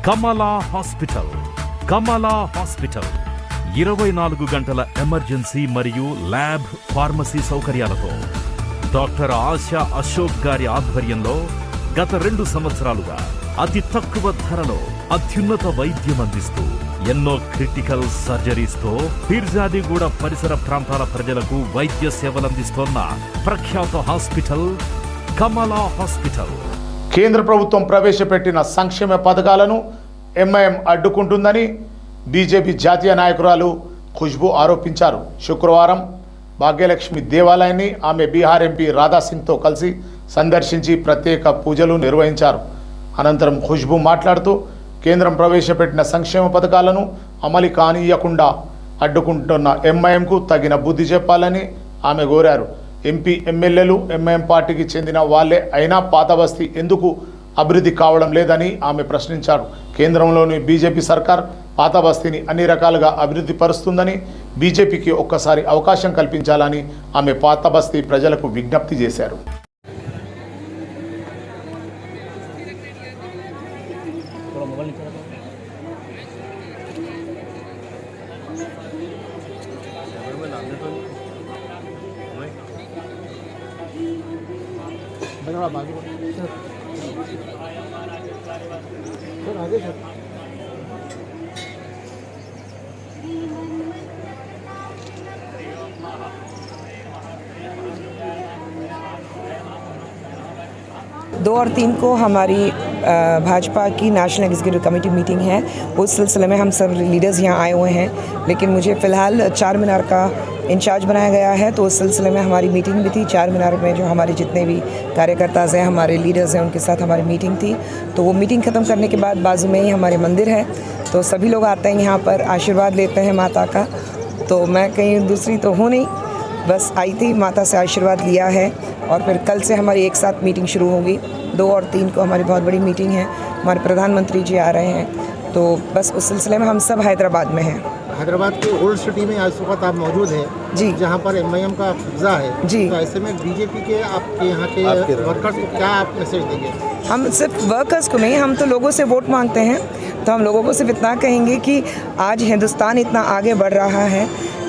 కమలా hospital 24 గంటల emergency మరియు lab pharmacy సౌకర్యాలతో డాక్టర్ ఆశా అశోక్ గారి ఆధ్వర్యంలో గత 2 సంవత్సరాలుగా అతి తక్కువ ధరలో అత్యున్నత వైద్యం అందిస్తూ ఎన్నో క్రిటికల్ సర్జరీస్ తో పీర్జాదిగూడ పరిసర ప్రాంతాల ప్రజలకు వైద్య సేవలందిస్తోన్న ప్రఖ్యాత హాస్పిటల్ కమలా హాస్పిటల్. కేంద్ర ప్రభుత్వం ప్రవేశపెట్టిన సంక్షేమ పథకాలను ఎంఐఎం అడ్డుకుంటుందని బీజేపీ జాతీయ నాయకురాలు ఖుష్బూ ఆరోపించారు. శుక్రవారం భాగ్యలక్ష్మి దేవాలయాన్ని ఆమె బీహార్ ఎంపీ రాధాసింగ్తో కలిసి సందర్శించి ప్రత్యేక పూజలు నిర్వహించారు. అనంతరం ఖుష్బూ మాట్లాడుతూ కేంద్రం ప్రవేశపెట్టిన సంక్షేమ పథకాలను అమలు కానీయకుండా అడ్డుకుంటున్న ఎంఐఎంకు తగిన బుద్ధి చెప్పాలని ఆమె కోరారు. ఎంపీ ఎమ్మెల్యేలు ఎంఐఎం పార్టీకి చెందిన వాళ్లే అయినా పాత బస్తీ ఎందుకు అభివృద్ధి కావడం లేదని ఆమె ప్రశ్నించారు. కేంద్రంలోని బీజేపీ సర్కార్ పాత బస్తీని అన్ని రకాలుగా అభివృద్ధి పరుస్తుందని, బీజేపీకి ఒక్కసారి అవకాశం కల్పించాలని ఆమె పాత బస్తీ ప్రజలకు విజ్ఞప్తి చేశారు. दो और 3 को हमारी भाजपा की नेशनल एग्जीक्यूटिव कमेटी मीटिंग है। उस सिलसिले में हम सब लीडर्स यहाँ आए हुए हैं, लेकिन मुझे फ़िलहाल चार मीनार का इंचार्ज बनाया गया है, तो उस सिलसिले में हमारी मीटिंग भी थी। चार मीनार में जो हमारे जितने भी कार्यकर्ता हैं, हमारे लीडर्स हैं, उनके साथ हमारी मीटिंग थी। तो वो मीटिंग ख़त्म करने के बाद बाजू में ही हमारे मंदिर है, तो सभी लोग आते हैं यहाँ पर आशीर्वाद लेते हैं माता का। तो मैं कहीं दूसरी तो हूँ नहीं, बस आई थी, माता से आशीर्वाद लिया है और फिर कल से हमारी एक साथ मीटिंग शुरू होगी। 2 और 3 को हमारी बहुत बड़ी मीटिंग है, हमारे प्रधानमंत्री जी आ रहे हैं, तो बस उस सिलसिले में हम सब हैदराबाद में हैं। हैदराबाद के ओल्ड सिटी में आज वक्त आप मौजूद हैं जी, जहाँ पर एमआईएम का कब्जा है जी। तो ऐसे में बीजेपी के आपके यहाँ के वर्कर्स को क्या आप मैसेज देंगे? हम सिर्फ वर्कर्स को नहीं, हम तो लोगों से वोट मांगते हैं, तो हम लोगों को सिर्फ इतना कहेंगे कि आज हिंदुस्तान इतना आगे बढ़ रहा है,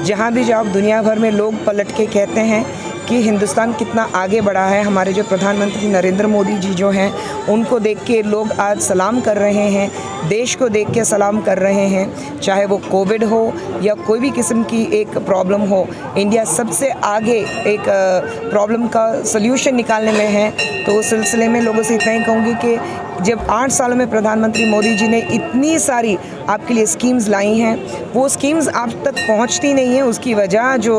जहाँ भी जाओ दुनिया भर में लोग पलट के कहते हैं कि हिंदुस्तान कितना आगे बढ़ा है। हमारे जो प्रधानमंत्री नरेंद्र मोदी जी जो हैं, उनको देख के लोग आज सलाम कर रहे हैं, देश को देख के सलाम कर रहे हैं। चाहे वो कोविड हो या कोई भी किस्म की एक प्रॉब्लम हो, इंडिया सबसे आगे एक प्रॉब्लम का सल्यूशन निकालने में है। तो उस सिलसिले में लोगों से इतना ही कहूँगी कि जब 8 सालों में प्रधानमंत्री मोदी जी ने इतनी सारी आपके लिए स्कीम्स लाई हैं, वो स्कीम्स आप तक पहुंचती नहीं है। उसकी वजह जो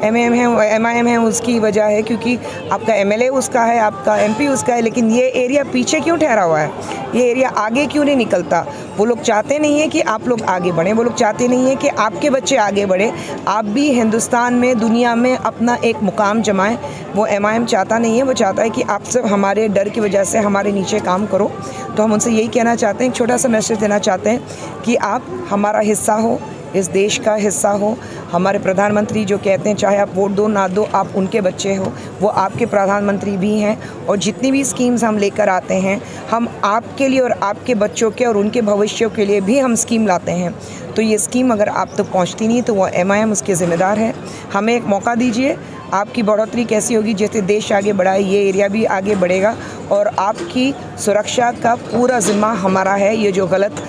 एमआईएम है उसकी वजह है, क्योंकि आपका एमएलए उसका है, आपका एमपी उसका है, लेकिन ये एरिया पीछे क्यों ठहरा हुआ है, ये एरिया आगे क्यों नहीं निकलता। वो लोग चाहते नहीं है कि आप लोग आगे बढ़ें, वो लोग चाहते नहीं है कि आपके बच्चे आगे बढ़े, आप भी हिंदुस्तान में दुनिया में अपना एक मुकाम जमाएं। वो एमआईएम चाहता नहीं है, वो चाहता है कि आप सब हमारे डर की वजह से हमारे नीचे काम करो। तो हम उनसे यही कहना चाहते हैं, एक छोटा सा मैसेज देना चाहते हैं कि आप हमारा हिस्सा हो, इस देश का हिस्सा हो। हमारे प्रधानमंत्री जो कहते हैं चाहे आप वोट दो ना दो, आप उनके बच्चे हो, वो आपके प्रधानमंत्री भी हैं। और जितनी भी स्कीम्स हम लेकर आते हैं, हम आपके लिए और आपके बच्चों के और उनके भविष्य के लिए भी हम स्कीम लाते हैं। तो ये स्कीम अगर आप तक पहुंचती नहीं तो वो एमआईएम उसके ज़िम्मेदार है। हमें एक मौका दीजिए, आपकी बढ़ोतरी कैसी होगी, जैसे देश आगे बढ़ा है, ये एरिया भी आगे बढ़ेगा और आपकी सुरक्षा का पूरा ज़िम्मा हमारा है। ये जो गलत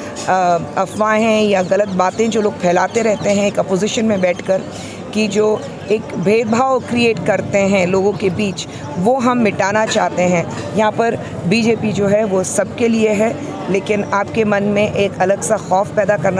अफवाहें हैं या गलत बातें जो लोग फैलाते रहते हैं एक अपोजिशन में बैठकर, कि जो एक भेदभाव क्रिएट करते हैं लोगों के बीच, वो हम मिटाना चाहते हैं। यहाँ पर बीजेपी जो है वो सबके लिए है, लेकिन आपके मन में एक अलग सा खौफ पैदा करना